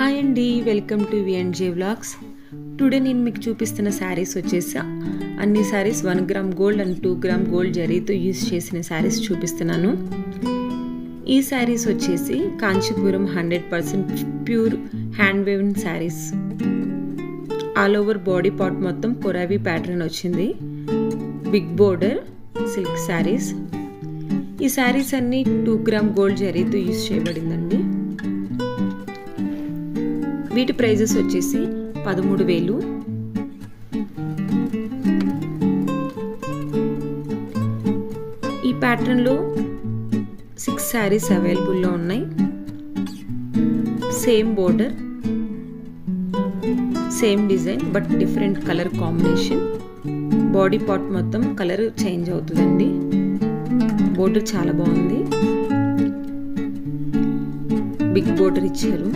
Hi అండి, welcome to VNJ vlogs. Today నేను మీకు చూపిస్తున్న శారీస్ వచ్చేసి అన్ని saris 1 gram gold and 2 gram gold జరీతో యూజ్ చేసిన శారీస్ చూపిస్తున్నాను. ఈ శారీస్ వచ్చేసి Kanchipuram 100% pure hand woven saris. All over body part మొత్తం కొరావి ప్యాటర్న్ వచ్చింది. Big border silk saris. ఈ శారీస్ అన్ని 2 గ్రామ్ గోల్డ్ జరీతో యూజ్ చేయబడిందండి. వీటి ప్రైజెస్ వచ్చేసి 13,000. ఈ ప్యాటర్న్లో 6 శారీస్ అవైలబుల్లో ఉన్నాయి. Same border, same design but different colour combination. Body part మొత్తం కలర్ చేంజ్ అవుతుందండి. బోర్డర్ చాలా బాగుంది. బిగ్ బోర్డర్ ఇచ్చారు.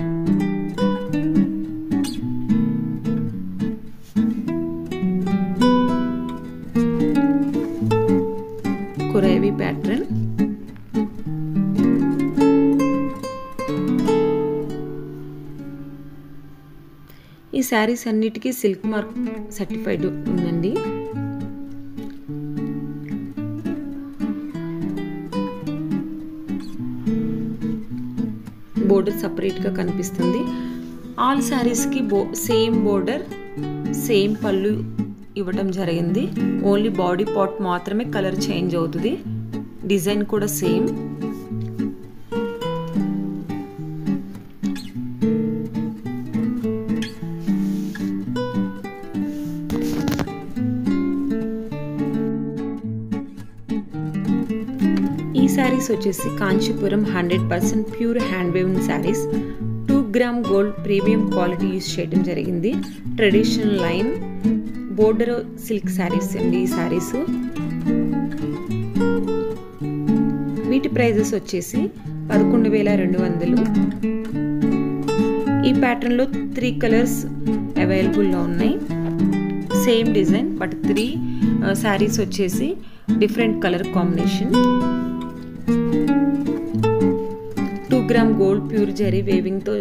కొరావి ప్యాటర్న్. ఈ శారీస్ అన్నిటికీ సిల్క్ మార్క్ సర్టిఫైడ్ ఉందండి. బోర్డర్ సపరేట్గా కనిపిస్తుంది. ఆల్ శారీస్కి సేమ్ బోర్డర్, సేమ్ పళ్ళు ఇవ్వటం జరిగింది. ఓన్లీ బాడీ పార్ట్ మాత్రమే కలర్ చేంజ్ అవుతుంది. డిజైన్ కూడా సేమ్. ఈ శారీస్ వచ్చేసి Kanchipuram 100% pure hand woven saris. 2 gram gold premium quality use చేయడం జరిగింది. Traditional line border silk saris అండి ఈ శారీస్. వీటి ప్రైజెస్ వచ్చేసి 11,200. ఈ ప్యాటర్న్లో 3 కలర్స్ అవైలబుల్లో ఉన్నాయి. సేమ్ డిజైన్ బట్ 3 శారీస్ వచ్చేసి different colour combination. 2 gram gold pure zari వేవింగ్తో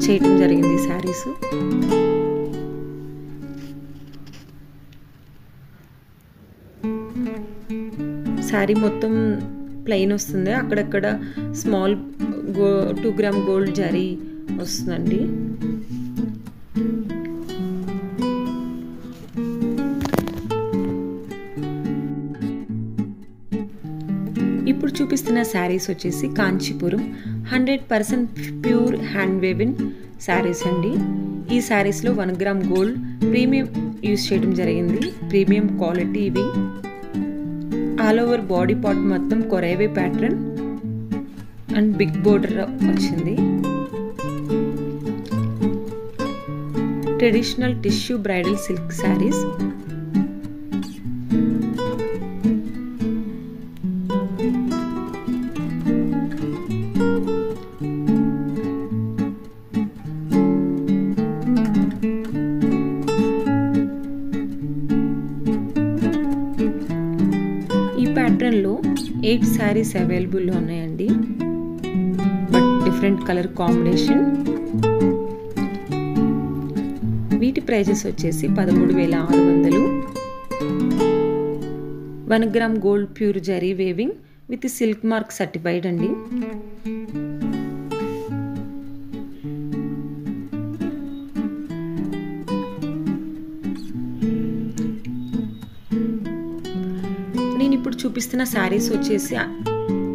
చేయడం జరిగింది ఈ శారీస్. శారీ మొత్తం ప్లెయిన్ వస్తుంది. అక్కడక్కడ స్మాల్ 2 గ్రామ్ గోల్డ్ జరీ వస్తుందండి. ఇప్పుడు చూపిస్తున్న శారీస్ వచ్చేసి కాంచీపురం 100% ప్యూర్ హ్యాండ్ వేవెన్ శారీస్ అండి. ఈ శారీస్లో 1 గ్రామ్ గోల్డ్ ప్రీమియం యూజ్ చేయడం జరిగింది. ప్రీమియం క్వాలిటీ ఇవి. ఆల్ ఓవర్ బాడీ పార్ట్ మొత్తం కొరావి ప్యాటర్న్ అండ్ బిగ్ బోర్డర్ వచ్చింది. Traditional tissue bridal silk saris. ప్యాటర్న్లో 8 శారీస్ అవైలబుల్లో ఉన్నాయండి. But different colour combination. వీటి ప్రైజెస్ వచ్చేసి 13,600. 1 gram gold pure zari weaving with silk mark certified అండి. నేను ఇప్పుడు చూపిస్తున్న శారీస్ వచ్చేసి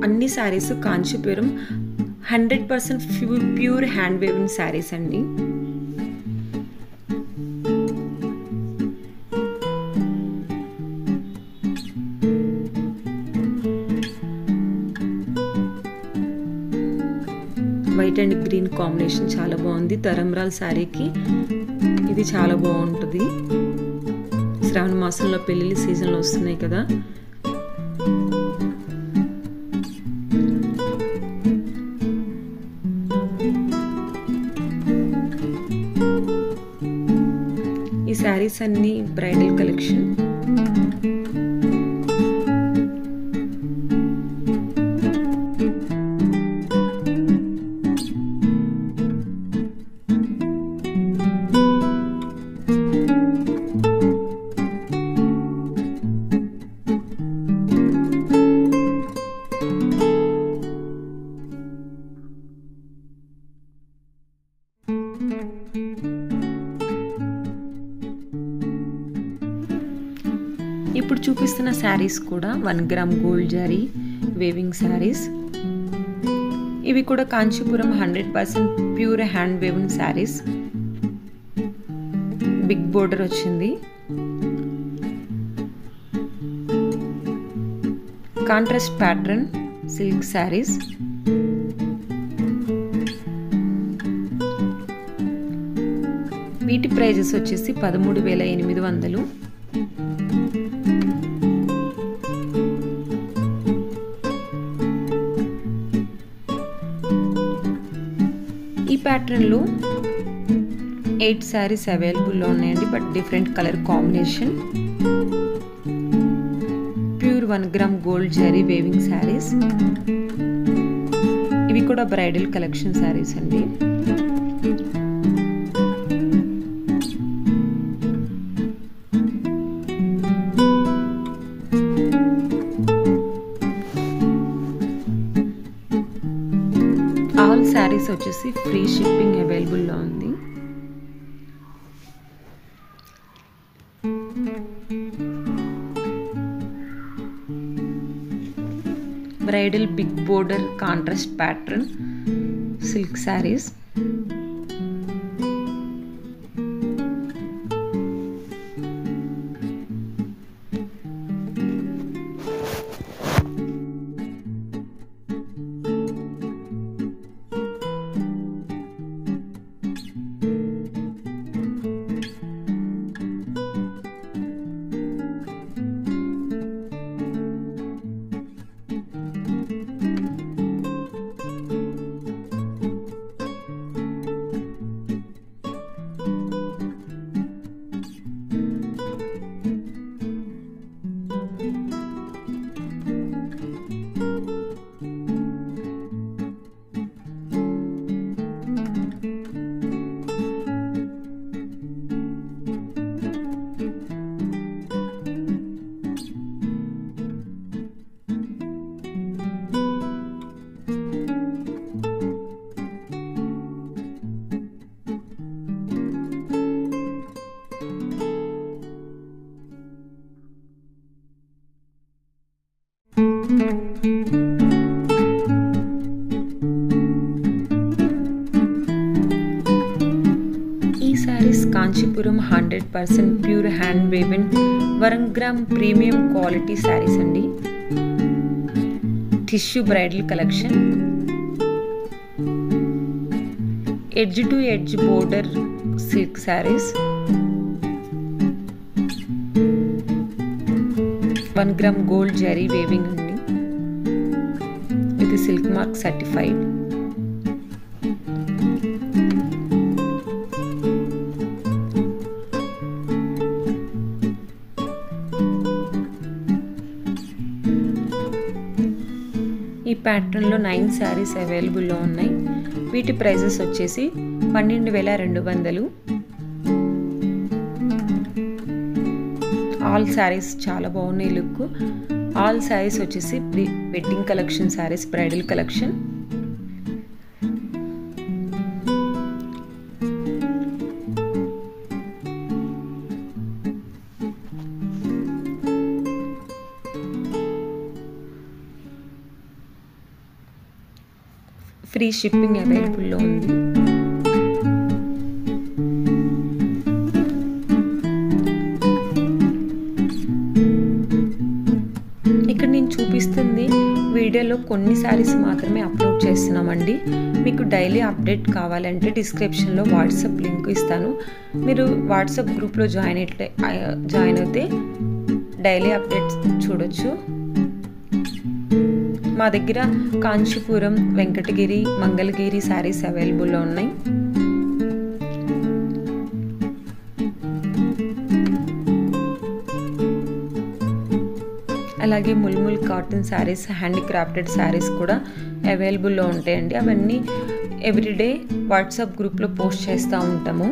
అన్ని saris Kanchipuram 100% pure hand woven saris అండి. వైట్ అండ్ గ్రీన్ కాంబినేషన్ చాలా బాగుంది. తరంబ్రాల్ శారీకి ఇది చాలా బాగుంటుంది. శ్రావణ మాసంలో పెళ్ళిళ్ళ సీజన్లో వస్తున్నాయి కదా. ఈ శారీస్ అన్ని బ్రైడల్ కలెక్షన్. ఇప్పుడు చూపిస్తున్న శారీస్ కూడా 1 gram gold zari weaving saris. ఇవి కూడా Kanchipuram 100% pure hand weaved saris. Big border వచ్చింది. Contrast pattern silk saris. వీటి ప్రైజెస్ వచ్చేసి 13,800. ఈ ప్యాటర్న్లో 8 శారీస్ అవైలబుల్లో ఉన్నాయండి, but different colour combination. Pure 1 gram gold zari weaving saris. ఇవి కూడా బ్రైడల్ కలెక్షన్ శారీస్ అండి. ఆల్ శారీస్ వచ్చేసి ఫ్రీ షిప్పింగ్ అవైలబుల్లో ఉంది. Bridal big border contrast pattern silk saris. ఈ saris Kanchipuram 100% pure hand woven 1 gram premium quality saris అండి. Tissue bridal collection. Edge to edge border silk saris. 1 gram gold zari weaving అండి. ఇది సిల్క్ మార్క్ సర్టిఫైడ్. ఈ ప్యాటర్న్లో 9 శారీస్ అవైలబుల్లో ఉన్నాయి. వీటి ప్రైజెస్ వచ్చేసి 12,200. ఆల్ శారీస్ చాలా బాగున్నాయి లుక్. ఆల్ శారీస్ వచ్చేసి wedding collection saris, bridal collection. Free shipping అవైలబుల్లో ఉంది. ఇక్కడ నేను చూపిస్తుంది వీడియోలో కొన్ని శారీస్ మాత్రమే అప్లోడ్ చేస్తున్నామండి. మీకు డైలీ అప్డేట్ కావాలంటే డిస్క్రిప్షన్లో వాట్సాప్ లింక్ ఇస్తాను. మీరు వాట్సాప్ గ్రూప్లో జాయిన్ అయితే డైలీ అప్డేట్స్ చూడొచ్చు. మా దగ్గర కాంచీపురం, వెంకటగిరి, మంగళగిరి శారీస్ అవైలబుల్లో ఉన్నాయి. అలాగే ముల్ముల్ కాటన్ శారీస్, హ్యాండీక్రాఫ్టెడ్ శారీస్ కూడా అవైలబుల్లో ఉంటాయండి. అవన్నీ ఎవ్రీడే వాట్సాప్ గ్రూప్లో పోస్ట్ చేస్తూ ఉంటాము.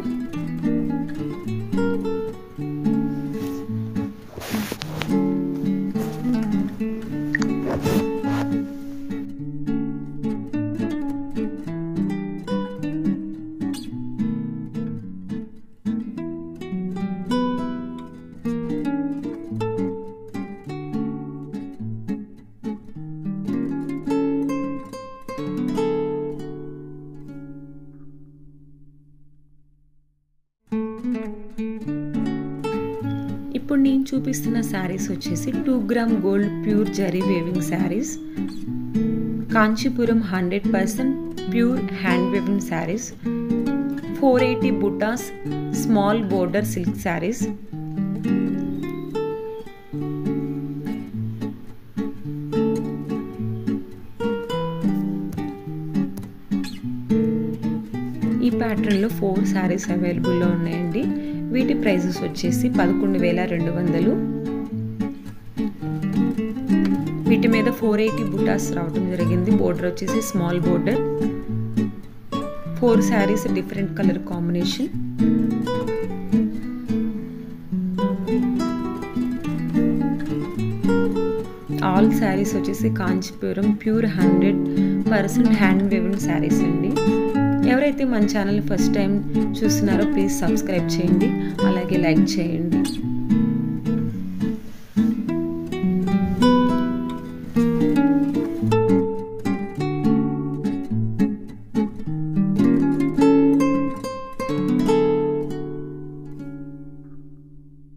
ఇప్పుడు నేను చూపిస్తున్న శారీస్ వచ్చేసి 2 gram gold pure zari weaving saris, Kanchipuram 100% pure hand weaving saris, 480 బుటాస్ స్మాల్ బోర్డర్ సిల్క్ శారీస్, ఈ ప్యాటర్న్లో 4 శారీస్ అవైలబుల్లో ఉన్నాయండి. వీటి ప్రైజెస్ వచ్చేసి 11,200. వీటి మీద 480 బుటాస్ రావడం జరిగింది. బోర్డర్ వచ్చేసి small border. 4 saris different colour combination. All saris వచ్చేసి Kanchipuram pure 100% hand weaving saris అండి. ఎవరైతే మన ఛానల్ ఫస్ట్ టైం చూస్తున్నారో ప్లీజ్ సబ్స్క్రైబ్ చేయండి, అలాగే లైక్ చేయండి.